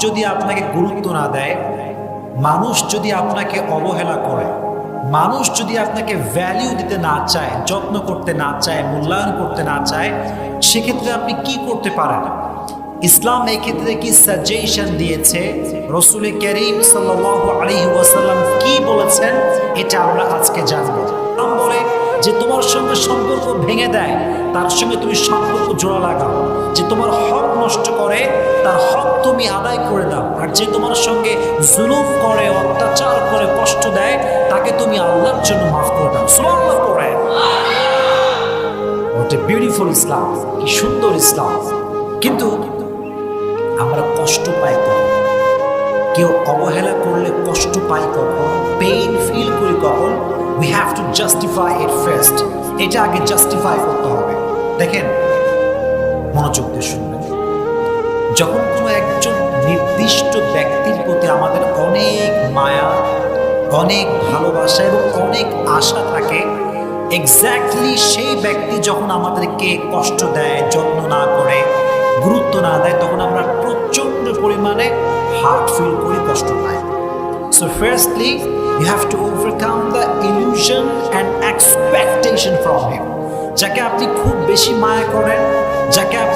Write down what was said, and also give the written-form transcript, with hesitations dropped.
যদি আপনাকে গুরুত্ব না দেয়, মানুষ যদি আপনাকে অবহেলা করে, মানুষ যদি আপনাকে ভ্যালিউ দিতে না চায়, যত্ন করতে না চায়, মূল্যায়ন করতে না চায়, সেক্ষেত্রে আপনি কি করতে পারেন? ইসলাম এই ক্ষেত্রে কি সাজেশন দিয়েছে, রাসূল কারীম সাল্লাল্লাহু আলাইহি ওয়াসাল্লাম কি বলেছেন, এটা আমরা আজকে জানব। ইসলাম বলে যে তোমার সঙ্গে সম্পর্ক ভেঙে দেয় তার সঙ্গে তুমি সম্পর্ক জোড়া লাগাও, যে তোমার হক নষ্ট করে তার হক তুমি আদায় করে দাও, আর যে তোমার সঙ্গে জুলুম করে, অত্যাচার করে, কষ্ট দেয় তাকে তুমি আল্লাহর জন্য মাফ করে দাও। সুবহানাল্লাহ পড়েন। What a beautiful ইসলাম, কি সুন্দর ইসলাম। কিন্তু আমরা কষ্ট পাই কখন? কেউ অবহেলা করলে কষ্ট পাই কখন? পেইন ফিল করি কখন? We have to justify it first. এটা আগে জাস্টিফাই করতে হবে। দেখেন, মনোযোগ দিয়ে শুনবেন। যখন কোনো একজন নির্দিষ্ট ব্যক্তির প্রতি আমাদের অনেক মায়া, অনেক ভালোবাসা এবং অনেক আশা থাকে, এক্স্যাক্টলি সেই ব্যক্তি যখন আমাদেরকে কষ্ট দেয়, যত্ন না করে, গুরুত্ব না দেয়, তখন আমরা প্রচণ্ড পরিমাণে হার্ট ফিল করি, কষ্ট পাই। So firstly, you have to overcome the illusion and expectation from him. যাকে আপনি খুব বেশি মায়া করেন, যাকে